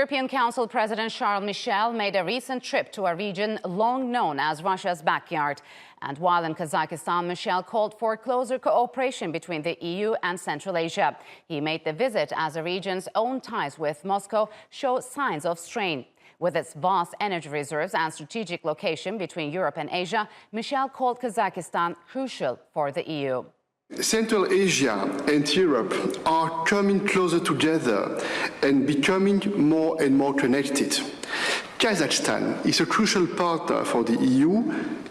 European Council President Charles Michel made a recent trip to a region long known as Russia's backyard. And while in Kazakhstan, Michel called for closer cooperation between the EU and Central Asia. He made the visit as the region's own ties with Moscow show signs of strain. With its vast energy reserves and strategic location between Europe and Asia, Michel called Kazakhstan crucial for the EU. Central Asia and Europe are coming closer together and becoming more and more connected. Kazakhstan is a crucial partner for the EU.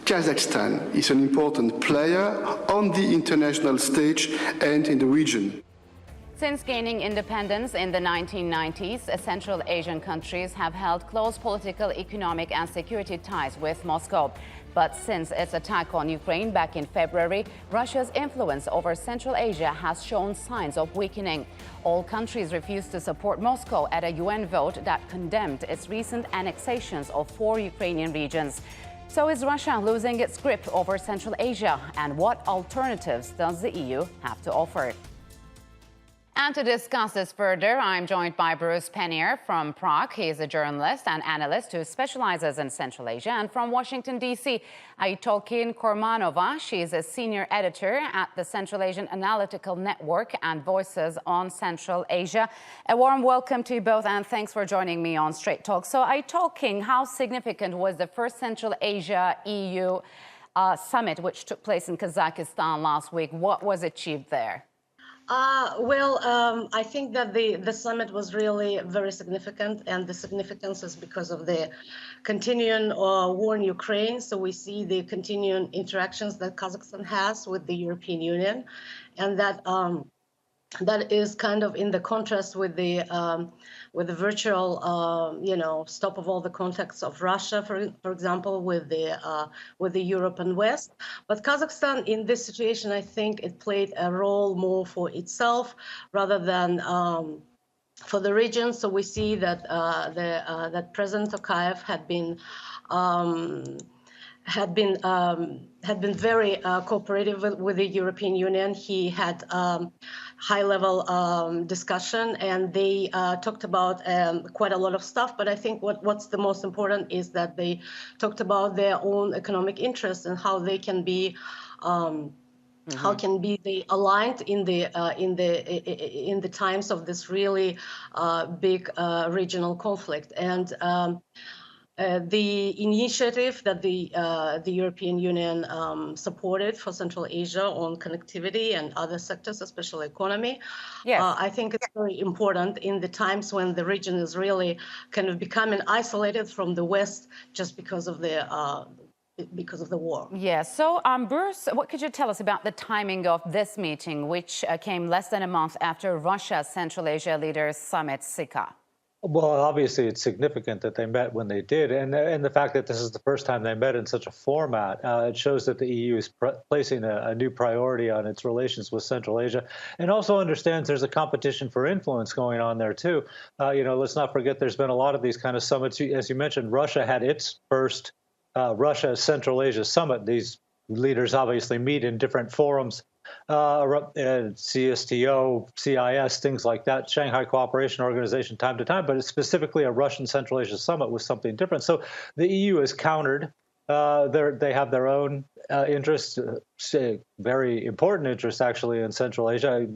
Kazakhstan is an important player on the international stage and in the region. Since gaining independence in the 1990s, Central Asian countries have held close political, economic and security ties with Moscow. But since its attack on Ukraine back in February, Russia's influence over Central Asia has shown signs of weakening. All countries refused to support Moscow at a UN vote that condemned its recent annexations of 4 Ukrainian regions. So is Russia losing its grip over Central Asia? And what alternatives does the EU have to offer? And to discuss this further, I'm joined by Bruce Penier from Prague. He is a journalist and analyst who specializes in Central Asia. And from Washington, D.C., Aytolkin Kormanova. She is a senior editor at the Central Asian Analytical Network and Voices on Central Asia. A warm welcome to you both, and thanks for joining me on Straight Talk. So, Aytolkin, how significant was the first Central Asia-EU summit, which took place in Kazakhstan last week? What was achieved there? I think that the summit was really very significant, and the significance is because of the continuing war in Ukraine. So we see the continuing interactions that Kazakhstan has with the European Union, and that is kind of in the contrast with the virtual, stop of all the contacts of Russia, for example, with the Europe and West. But Kazakhstan, in this situation, I think it played a role more for itself rather than for the region. So we see that that President Tokayev had been very cooperative with the European Union. He had high-level discussion, and they talked about quite a lot of stuff. But I think what's the most important is that they talked about their own economic interests and how they can be how can they aligned in the times of this really big regional conflict. And the initiative that the European Union supported for Central Asia on connectivity and other sectors, especially economy, yes. I think it's very important in the times when the region is really kind of becoming isolated from the West just because of the war. Yes. So, Bruce, what could you tell us about the timing of this meeting, which came less than a month after Russia's Central Asia Leaders Summit, SICA? Well, obviously, it's significant that they met when they did, and the fact that this is the first time they met in such a format, it shows that the EU is placing a new priority on its relations with Central Asia, and also understands there's a competition for influence going on there too. Let's not forget there's been a lot of these kind of summits. As you mentioned, Russia had its first Russia Central Asia summit. These leaders obviously meet in different forums. CSTO, CIS, things like that, Shanghai Cooperation Organization, time to time, but it's specifically a Russian Central Asia summit was something different. So the EU is countered. They have their own interests, very important interests actually in Central Asia.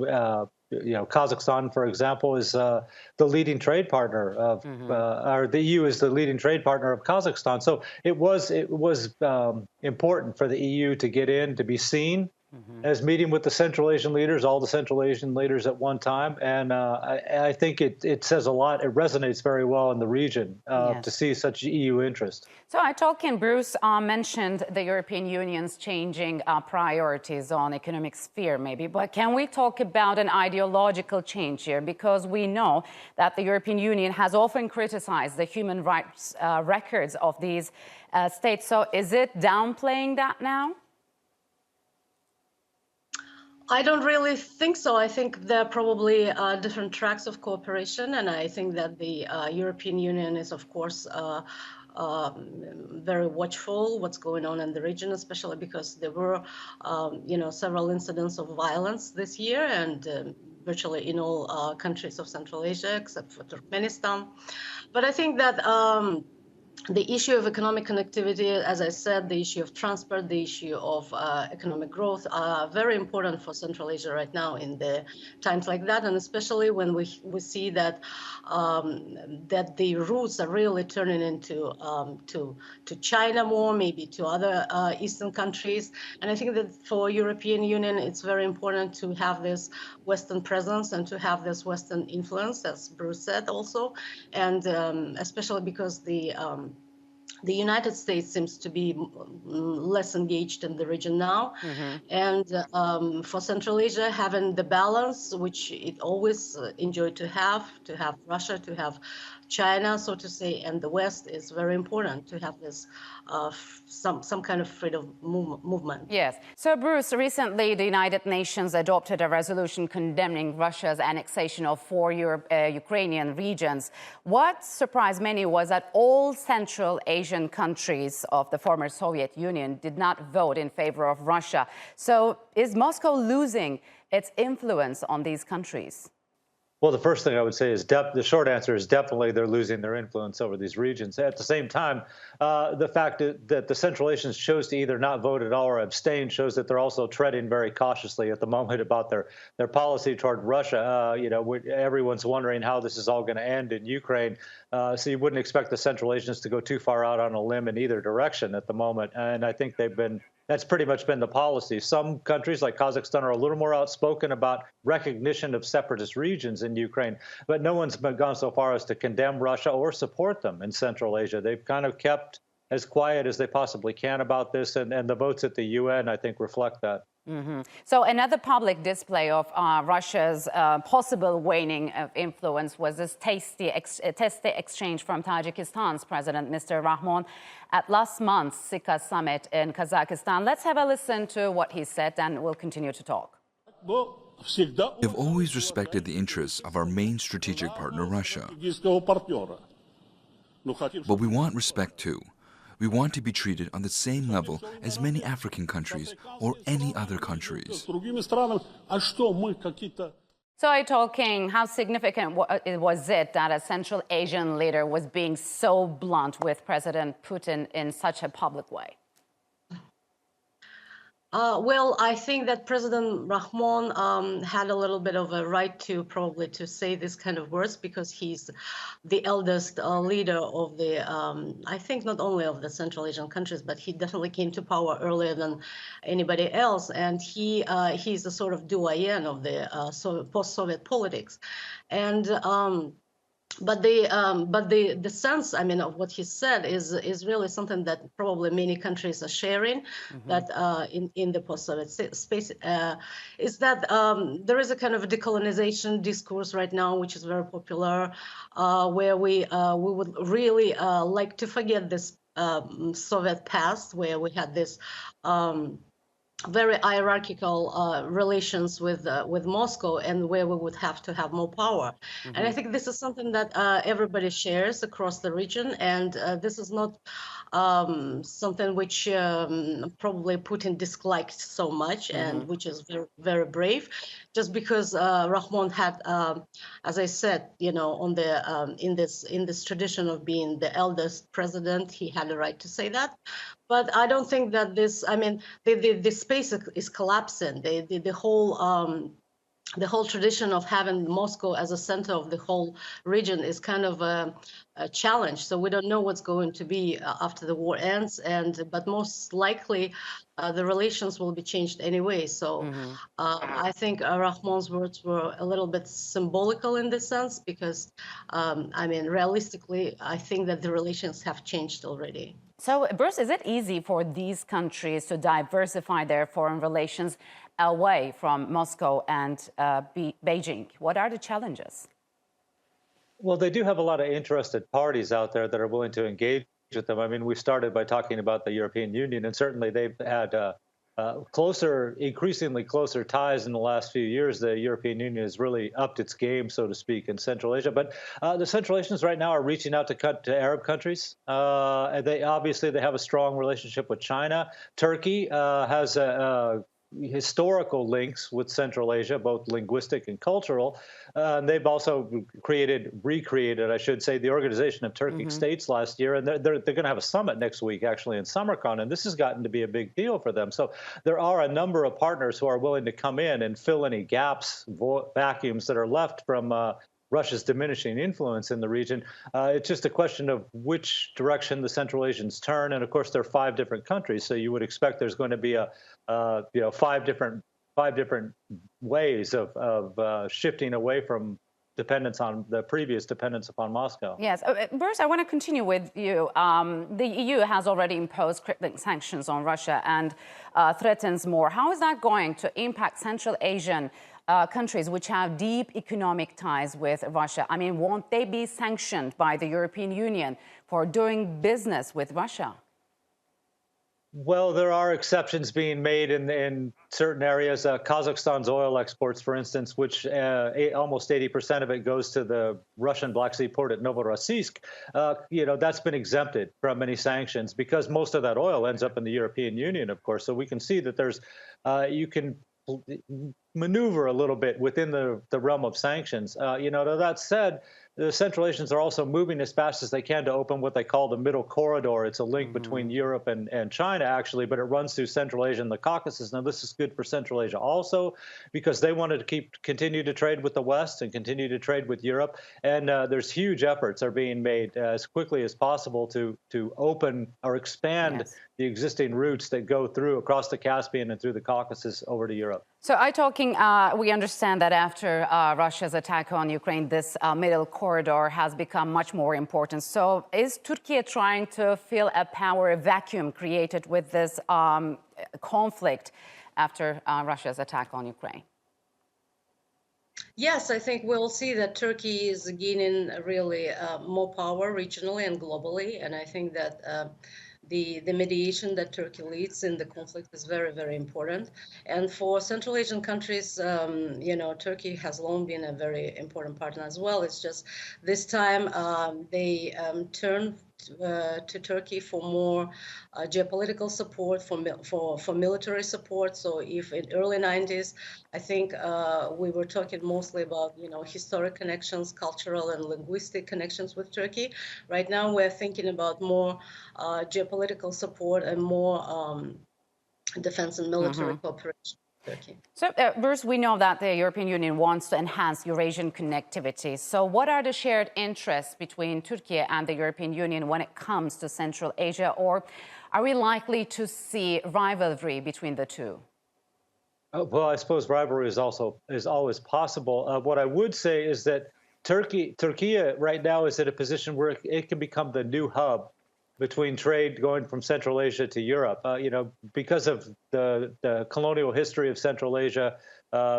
Kazakhstan, for example, is the leading trade partner of, or the EU is the leading trade partner of Kazakhstan. So it was important for the EU to get in, to be seen as meeting with the Central Asian leaders, all the Central Asian leaders at one time. And I think it says a lot. It resonates very well in the region to see such EU interest. So Aytolkin, Bruce mentioned the European Union's changing priorities on economic sphere, maybe. But can we talk about an ideological change here? Because we know that the European Union has often criticized the human rights records of these states. So is it downplaying that now? I don't really think so. I think there are probably different tracks of cooperation, and I think that the European Union is, of course, very watchful what's going on in the region, especially because there were, several incidents of violence this year, and virtually in all countries of Central Asia, except for Turkmenistan. But I think that the issue of economic connectivity, as I said, the issue of transport, the issue of economic growth are very important for Central Asia right now in the times like that, and especially when we see that that the routes are really turning into to China more, maybe to other Eastern countries. And I think that for European Union, it's very important to have this Western presence and to have this Western influence, as Bruce said also, and especially because the United States seems to be less engaged in the region now. And for Central Asia, having the balance, which it always enjoyed to have Russia, to have China, so to say, and the West, is very important to have this some kind of freedom movement. Yes. So, Bruce, recently the United Nations adopted a resolution condemning Russia's annexation of 4 Ukrainian regions. What surprised many was that all Central Asian countries of the former Soviet Union did not vote in favor of Russia. So, is Moscow losing its influence on these countries? Well, the first thing I would say is the short answer is definitely they're losing their influence over these regions. At the same time, the fact that the Central Asians chose to either not vote at all or abstain shows that they're also treading very cautiously at the moment about their policy toward Russia. Everyone's wondering how this is all going to end in Ukraine. So you wouldn't expect the Central Asians to go too far out on a limb in either direction at the moment. And I think that's pretty much been the policy. Some countries like Kazakhstan are a little more outspoken about recognition of separatist regions in Ukraine, but no one's gone so far as to condemn Russia or support them in Central Asia. They've kind of kept as quiet as they possibly can about this, and the votes at the UN, I think, reflect that. So another public display of Russia's possible waning of influence was this tasty exchange from Tajikistan's President, Mr. Rahmon, at last month's SICA summit in Kazakhstan. Let's have a listen to what he said, and we'll continue to talk. We have always respected the interests of our main strategic partner, Russia. But we want respect too. We want to be treated on the same level as many African countries or any other countries. So I told King, how significant was it that a Central Asian leader was being so blunt with President Putin in such a public way? Well, I think that President Rahmon had a little bit of a right to probably to say this kind of words, because he's the eldest leader of the, I think not only of the Central Asian countries, but he definitely came to power earlier than anybody else. And he's a sort of doyen of the post-Soviet politics. And but the sense, I mean, of what he said is really something that probably many countries are sharing, that in the post-Soviet space, is that there is a kind of decolonization discourse right now, which is very popular, where we would really like to forget this Soviet past, where we had this very hierarchical relations with Moscow, and where we would have to have more power. And I think this is something that everybody shares across the region, and this is not something which probably Putin disliked so much, and which is very, very brave, just because Rahmon had, as I said, on the in this tradition of being the eldest president, he had a right to say that. But I don't think that this, I mean, the space is collapsing. The whole tradition of having Moscow as a center of the whole region is kind of a challenge. So we don't know what's going to be after the war ends, but most likely the relations will be changed anyway. So I think Rahmon's words were a little bit symbolical in this sense, because I mean, realistically, I think that the relations have changed already. So, Bruce, is it easy for these countries to diversify their foreign relations away from Moscow and Beijing? What are the challenges? Well, they do have a lot of interested parties out there that are willing to engage with them. I mean, we started by talking about the European Union, and certainly they've had increasingly closer ties in the last few years. The European Union has really upped its game, so to speak, in Central Asia. But the Central Asians right now are reaching out to Arab countries. They have a strong relationship with China. Turkey has historical links with Central Asia, both linguistic and cultural. They've also recreated, I should say, the Organization of Turkic States last year, and they're going to have a summit next week, actually, in Samarkand, and this has gotten to be a big deal for them. So there are a number of partners who are willing to come in and fill any gaps, vacuums that are left from Russia's diminishing influence in the region. It's just a question of which direction the Central Asians turn, and of course there are 5 different countries, so you would expect there's going to be a five different ways of shifting away from dependence on the previous dependence upon Moscow. Yes, Bruce, I want to continue with you. The EU has already imposed crippling sanctions on Russia and threatens more. How is that going to impact Central Asian countries which have deep economic ties with Russia? I mean, won't they be sanctioned by the European Union for doing business with Russia? Well, there are exceptions being made in certain areas. Kazakhstan's oil exports, for instance, which almost 80% of it goes to the Russian Black Sea port at Novorossiysk, that's been exempted from any sanctions because most of that oil ends up in the European Union, of course. So we can see that there's, you can maneuver a little bit within the realm of sanctions. That said, the Central Asians are also moving as fast as they can to open what they call the middle corridor. It's a link between Europe and China, actually, but it runs through Central Asia and the Caucasus. Now, this is good for Central Asia also because they wanted to continue to trade with the West and continue to trade with Europe. And there's huge efforts are being made as quickly as possible to open or expand the existing routes that go through across the Caspian and through the Caucasus over to Europe. So we understand that after Russia's attack on Ukraine, this middle corridor has become much more important. So is Turkey trying to fill a power vacuum created with this conflict after Russia's attack on Ukraine? Yes, I think we'll see that Turkey is gaining really more power regionally and globally. And I think that the mediation that Turkey leads in the conflict is very, very important. And for Central Asian countries, Turkey has long been a very important partner as well. It's just this time they turn to Turkey for more geopolitical support, for military support. So if in early 90s, I think we were talking mostly about, historic connections, cultural and linguistic connections with Turkey. Right now, we're thinking about more geopolitical support and more defense and military cooperation. Turkey. So, Bruce, we know that the European Union wants to enhance Eurasian connectivity. So what are the shared interests between Turkey and the European Union when it comes to Central Asia? Or are we likely to see rivalry between the two? Well, I suppose rivalry is always possible. What I would say is that Turkey right now is at a position where it can become the new hub between trade going from Central Asia to Europe, because of the colonial history of Central Asia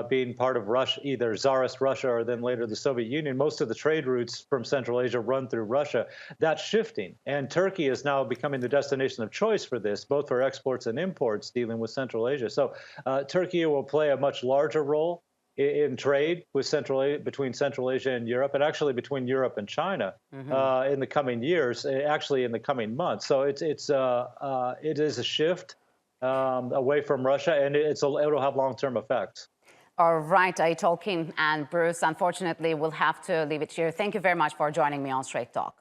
being part of Russia, either Tsarist Russia or then later the Soviet Union. Most of the trade routes from Central Asia run through Russia. That's shifting, and Turkey is now becoming the destination of choice for this, both for exports and imports dealing with Central Asia. So Turkey will play a much larger role in trade with between Central Asia and Europe, and actually between Europe and China in the coming years, actually in the coming months. So it is a shift away from Russia, and it'll have long-term effects. All right, Tolkien and Bruce, unfortunately, we'll have to leave it here. Thank you very much for joining me on Straight Talk.